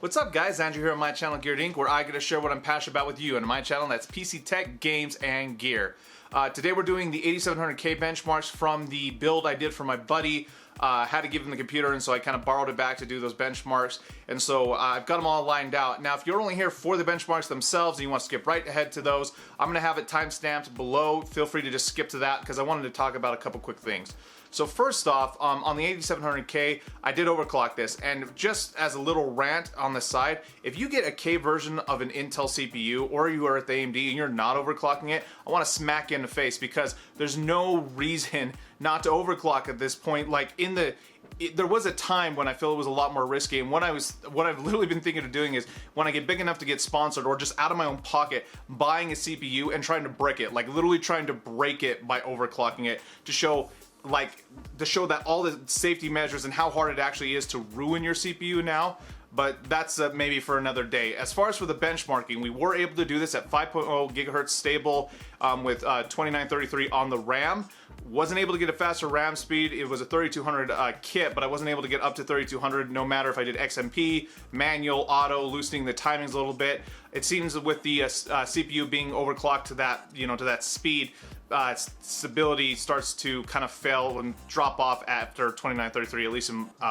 What's up guys, Andrew here on my channel Gearedinc, where I get to share what I'm passionate about with you. And my channel, that's PC tech, games, and gear. Today we're doing the 8700K benchmarks from the build I did for my buddy. Had to give him the computer, and so I kind of borrowed it back to do those benchmarks. And so I've got them all lined out. Now if you're only here for the benchmarks themselves and you want to skip right ahead to those, I'm going to have it timestamped below. Feel free to just skip to that because I wanted to talk about a couple quick things. So first off, on the 8700K, I did overclock this, and just as a little rant on the side, if you get a K version of an Intel CPU, or you are at the AMD and you're not overclocking it, I want to smack you in the face because there's no reason not to overclock at this point. Like there was a time when I feel it was a lot more risky, and what I've literally been thinking of doing is when I get big enough to get sponsored or just out of my own pocket, buying a CPU and trying to brick it, like literally trying to break it by overclocking it to show that all the safety measures and how hard it actually is to ruin your CPU now. But that's maybe for another day. As far as for the benchmarking, we were able to do this at 5.0 gigahertz stable with 2933 on the RAM. Wasn't able to get a faster RAM speed. It was a 3200 kit, but I wasn't able to get up to 3200 no matter if I did XMP, manual, auto, loosening the timings a little bit. It seems with the CPU being overclocked to that, to that speed, stability starts to kind of fail and drop off after 2933, at least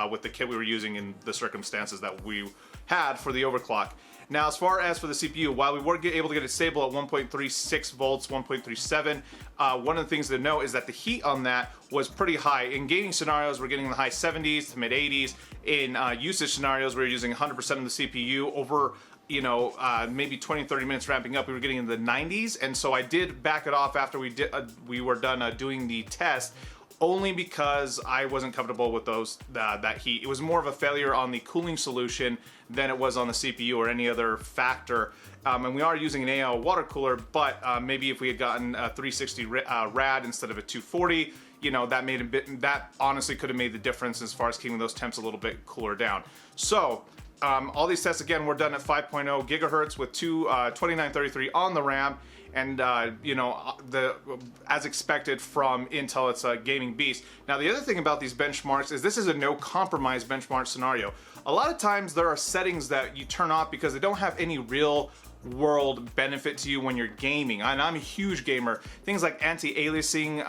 with the kit we were using in the circumstances that we had for the overclock. Now, as far as for the CPU, while we were able to get it stable at 1.36 volts, 1.37, one of the things to note is that the heat on that was pretty high. In gaming scenarios, we're getting the high 70s to mid 80s. In usage scenarios, we're using 100% of the CPU over maybe 20-30 minutes ramping up. We were getting in the 90s, and so I did back it off after we were done doing the test, only because I wasn't comfortable with that heat. It was more of a failure on the cooling solution than it was on the CPU or any other factor. And we are using an AL water cooler, but maybe if we had gotten a 360 rad instead of a 240, that honestly could have made the difference as far as keeping those temps a little bit cooler down. So all these tests again were done at 5.0 gigahertz with 2933 on the RAM, and as expected from Intel, it's a gaming beast. Now the other thing about these benchmarks is this is a no compromise benchmark scenario. A lot of times there are settings that you turn off because they don't have any real world benefit to you when you're gaming, and I'm a huge gamer. Things like Anti Aliasing,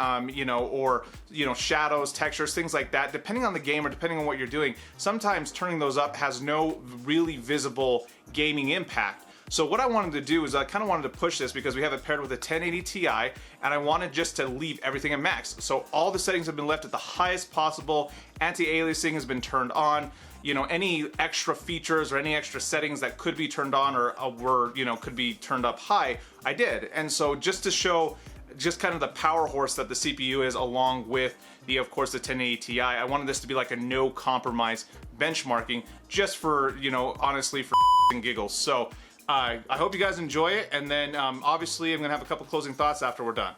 or shadows, textures, things like that. Depending on the game or depending on what you're doing, sometimes turning those up has no really visible gaming impact. So what I wanted to do is I kind of wanted to push this because we have it paired with a 1080 Ti, and I wanted just to leave everything at max. So all the settings have been left at the highest possible. Anti-aliasing has been turned on. Any extra features or any extra settings that could be turned on or could be turned up high, I did. And so just to show just kind of the power horse that the CPU is, along with of course the 1080 Ti, I wanted this to be like a no compromise benchmarking, just for, honestly, for and giggles. So I hope you guys enjoy it, and then obviously I'm gonna have a couple closing thoughts after we're done.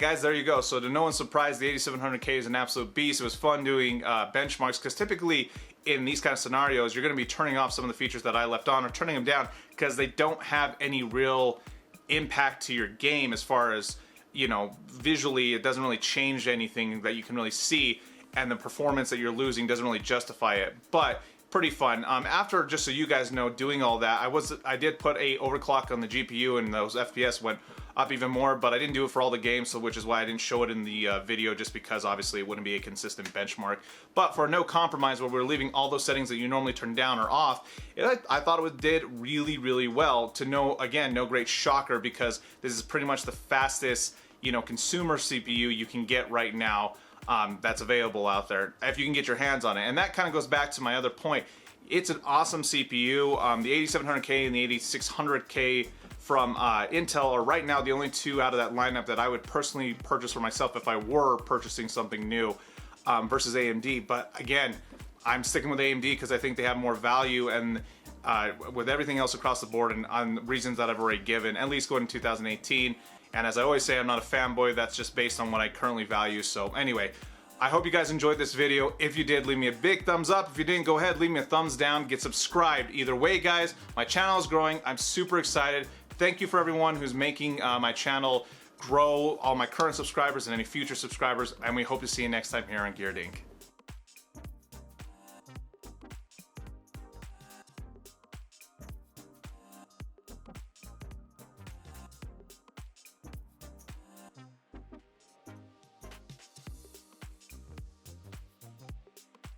guys, there you go. So to no one's surprise, the 8700K is an absolute beast. It was fun doing benchmarks, because typically in these kind of scenarios, you're going to be turning off some of the features that I left on or turning them down because they don't have any real impact to your game as far as, you know, visually it doesn't really change anything that you can really see, and the performance that you're losing doesn't really justify it. But pretty fun. After, just so you guys know, doing all that, I did put a overclock on the GPU, and those FPS went up even more, but I didn't do it for all the games, so which is why I didn't show it in the video, just because obviously it wouldn't be a consistent benchmark. But for no compromise, where we're leaving all those settings that you normally turn down or off, I thought it did really, really well. To no, again, no great shocker, because this is pretty much the fastest, you know, consumer CPU you can get right now. That's available out there if you can get your hands on it. And that kind of goes back to my other point. It's an awesome CPU. The 8700K and the 8600K from Intel are right now the only two out of that lineup that I would personally purchase for myself if I were purchasing something new, versus AMD. But again, I'm sticking with AMD because I think they have more value, and with everything else across the board, and on reasons that I've already given, at least going in 2018. And as I always say, I'm not a fanboy. That's just based on what I currently value. So anyway, I hope you guys enjoyed this video. If you did, leave me a big thumbs up. If you didn't, go ahead, leave me a thumbs down. Get subscribed. Either way, guys, my channel is growing. I'm super excited. Thank you for everyone who's making my channel grow, all my current subscribers and any future subscribers. And we hope to see you next time here on Gearedinc.